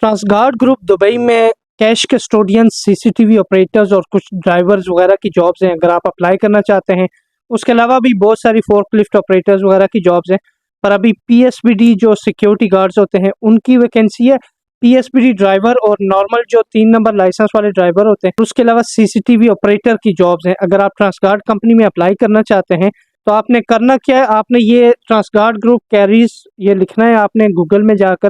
Transguard group Dubai में cash custodian, CCTV operators और कुछ ड्राइवर्स वगैरह की जॉब्स हैं। अगर आप अप्लाई करना चाहते हैं, उसके अलावा भी बहुत सारी फोर्कलिफ्ट ऑपरेटर्स वगैरह की जॉब्स हैं। पर अभी पीएसबीडी जो सिक्योरिटी गार्ड्स होते हैं उनकी वैकेंसी है। पीएसबीडी ड्राइवर और नॉर्मल जो 3 नंबर लाइसेंस वाले ड्राइवर होते हैं, उसके अलावा सीसीटीवी ऑपरेटर की जॉब्स हैं। अगर आप ट्रांसगार्ड कंपनी में अप्लाई करना चाहते हैं तो आपने करना क्या है, आपने ये ट्रांसगार्ड ग्रुप कैरीज ये लिखना है। आपने गूगल में जाकर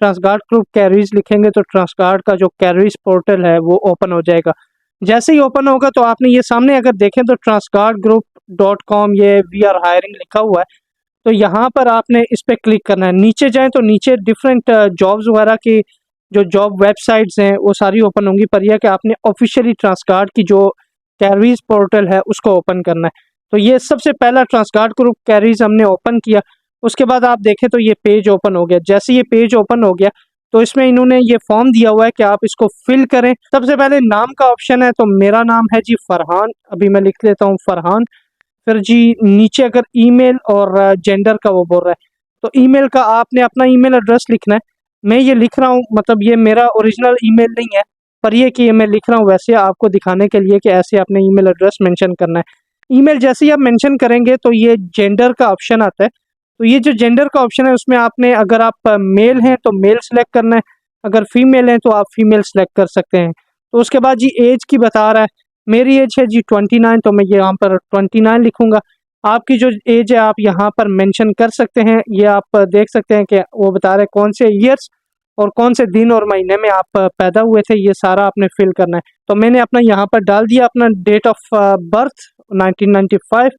ट्रांसगार्ड ग्रुप कैरीज लिखेंगे तो ट्रांसगार्ड का जो कैरीज पोर्टल है वो ओपन हो जाएगा। जैसे ही ओपन होगा तो आपने ये सामने अगर देखें तो transguardgroup.com ये वी आर हायरिंग लिखा हुआ है, तो यहाँ पर आपने इस पर क्लिक करना है। नीचे जाएं तो नीचे डिफरेंट जॉब्स वगैरह की जो जॉब वेबसाइट्स हैं वो सारी ओपन होंगी, पर यह कि आपने ऑफिशियली ट्रांसगार्ड की जो कैरीज पोर्टल है उसको ओपन करना है। तो ये सबसे पहला ट्रांसगार्ड ग्रुप कैरीज हमने ओपन किया। उसके बाद आप देखें तो ये पेज ओपन हो गया। जैसे ये पेज ओपन हो गया तो इसमें इन्होंने ये फॉर्म दिया हुआ है कि आप इसको फिल करें। सबसे पहले नाम का ऑप्शन है, तो मेरा नाम है जी फरहान, अभी मैं लिख लेता हूँ फरहान। फिर जी नीचे अगर ईमेल और जेंडर का वो बोल रहा है, तो ईमेल का आपने अपना ईमेल एड्रेस लिखना है। मैं ये लिख रहा हूँ, मतलब ये मेरा ओरिजिनल ईमेल नहीं है, पर ये कि मैं लिख रहा हूँ वैसे आपको दिखाने के लिए कि ऐसे अपने ईमेल एड्रेस मेंशन करना है। ईमेल जैसे ही आप मेंशन करेंगे तो ये जेंडर का ऑप्शन आता है। तो ये जो जेंडर का ऑप्शन है उसमें आपने अगर आप मेल हैं तो मेल सेलेक्ट करना है, अगर फीमेल हैं तो आप फीमेल सेलेक्ट कर सकते हैं। तो उसके बाद जी एज की बता रहा है, मेरी एज है जी 29, तो मैं यहाँ पर 29 लिखूंगा। आपकी जो एज है आप यहाँ पर मेंशन कर सकते हैं। ये आप देख सकते हैं कि वो बता रहे हैं कौन से ईयर्स और कौन से दिन और महीने में आप पैदा हुए थे, ये सारा आपने फिल करना है। तो मैंने अपना यहाँ पर डाल दिया अपना डेट ऑफ बर्थ 1995।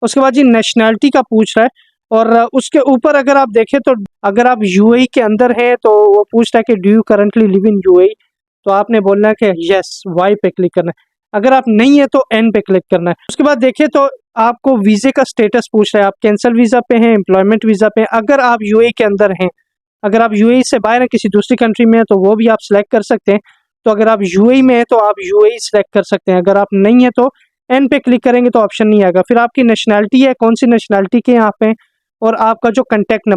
उसके बाद जी नेशनैलिटी का पूछ रहा है, और उसके ऊपर अगर आप देखें तो अगर आप यूएई के अंदर हैं तो वो पूछ रहा है कि do you currently live in UAE, तो आपने बोलना है कि यस, वाई पे क्लिक करना है। अगर आप नहीं है तो एन पे क्लिक करना है। उसके बाद देखिए तो आपको वीजे का स्टेटस पूछ रहा है, आप कैंसल वीजा पे हैं, एम्प्लॉयमेंट वीजा पे हैं। अगर आप यूएई के अंदर हैं, अगर आप यूएई से बाहर हैं किसी दूसरी कंट्री में है तो वो भी आप सिलेक्ट कर सकते हैं। तो अगर आप यूएई में है तो आप यूएई सिलेक्ट कर सकते हैं। अगर आप नहीं है तो एन पे क्लिक करेंगे तो ऑप्शन नहीं आएगा। फिर आपकी नेशनैलिटी है, कौन सी नेशनैलिटी के यहाँ पे, और आपका जो कांटेक्ट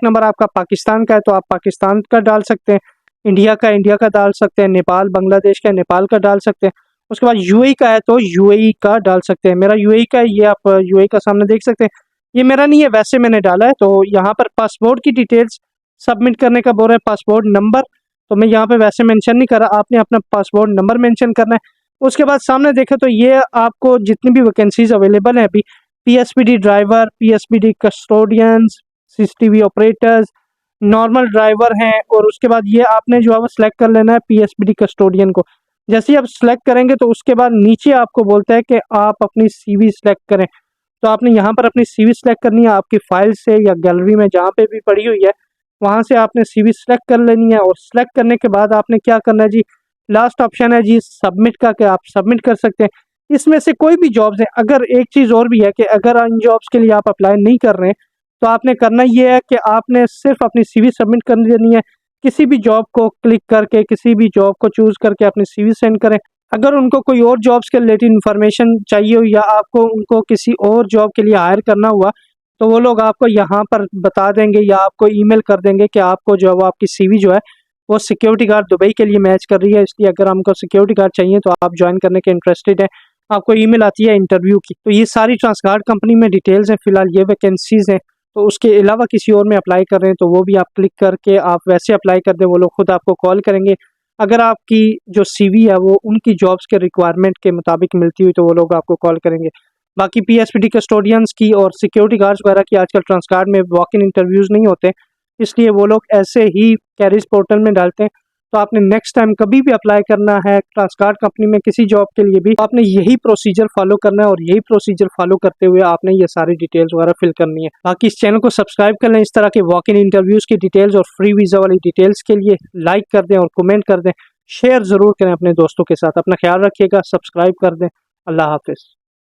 नंबर आपका पाकिस्तान का है तो आप पाकिस्तान का डाल सकते हैं, इंडिया का डाल सकते हैं, नेपाल बांग्लादेश का नेपाल का डाल सकते हैं। उसके बाद यूएई का है तो यूएई का डाल सकते हैं। मेरा यूएई का है, ये आप यूएई का सामने देख सकते हैं। ये मेरा नहीं है, वैसे मैंने डाला है। तो यहाँ पर पासपोर्ट की डिटेल्स सबमिट करने का बोल रहा है, पासपोर्ट नंबर, तो मैं यहाँ पे वैसे मेंशन नहीं कर रहा, आपने अपना पासपोर्ट नंबर मेंशन करना है। उसके बाद सामने देखें तो ये आपको जितनी भी वैकेंसीज अवेलेबल हैं अभी, PSBD driver, PSBD custodians, CCTV operators, normal driver हैं, और उसके बाद ये आपने जो है वो सिलेक्ट कर लेना है पीएसबीडी कस्टोडियन को। जैसे ही आप सिलेक्ट करेंगे तो उसके बाद नीचे आपको बोलता है कि आप अपनी सीवी सिलेक्ट करें। तो आपने यहाँ पर अपनी सीवी सिलेक्ट करनी है, आपकी फाइल से या गैलरी में जहाँ पे भी पड़ी हुई है वहाँ से आपने सीवी सिलेक्ट कर लेनी है। और सिलेक्ट करने के बाद आपने क्या करना है जी, लास्ट ऑप्शन है जी सबमिट का, कि आप सबमिट कर सकते हैं। इसमें से कोई भी जॉब्स है। अगर एक चीज़ और भी है कि अगर इन जॉब्स के लिए आप अप्लाई नहीं कर रहे हैं तो आपने करना ये है कि आपने सिर्फ अपनी सीवी सबमिट करनी देनी है। किसी भी जॉब को क्लिक करके, किसी भी जॉब को चूज करके अपनी सीवी सेंड करें। अगर उनको कोई और जॉब्स के रिलेटेड इन्फॉर्मेशन चाहिए हो या आपको उनको किसी और जॉब के लिए हायर करना हुआ तो वो लोग आपको यहाँ पर बता देंगे या आपको ईमेल कर देंगे कि आपको जो है वो आपकी सीवी जो है वो सिक्योरिटी गार्ड दुबई के लिए मैच कर रही है, इसलिए अगर हमको सिक्योरिटी गार्ड चाहिए तो आप ज्वाइन करने के इंटरेस्टेड हैं, आपको ईमेल आती है इंटरव्यू की। तो ये सारी ट्रांसगार्ड कंपनी में डिटेल्स हैं, फिलहाल ये वैकेंसीज हैं। तो उसके अलावा किसी और में अप्लाई कर रहे हैं तो वो भी आप क्लिक करके आप वैसे अप्लाई कर दें, वो लोग खुद आपको कॉल करेंगे। अगर आपकी जो सीवी है वो उनकी जॉब्स के रिक्वायरमेंट के मुताबिक मिलती हुई तो वो लोग आपको कॉल करेंगे। बाकी पीएसबीडी कस्टोडियंस की और सिक्योरिटी गार्ड्स वगैरह की आजकल ट्रांसगार्ड में वॉक इन इंटरव्यूज़ नहीं होते, इसलिए वो लोग ऐसे ही कैरिज पोर्टल में डालते हैं। तो आपने नेक्स्ट टाइम कभी भी अप्लाई करना है ट्रांसगार्ड कंपनी में किसी जॉब के लिए भी, आपने यही प्रोसीजर फॉलो करना है और यही प्रोसीजर फॉलो करते हुए आपने ये सारी डिटेल्स वगैरह फिल करनी है। बाकी इस चैनल को सब्सक्राइब कर लें इस तरह के वॉक इन इंटरव्यूज़ की डिटेल्स और फ्री वीज़ा वाली डिटेल्स के लिए। लाइक कर दें और कमेंट कर दें, शेयर ज़रूर करें अपने दोस्तों के साथ। अपना ख्याल रखिएगा, सब्सक्राइब कर दें। अल्लाह हाफिज़।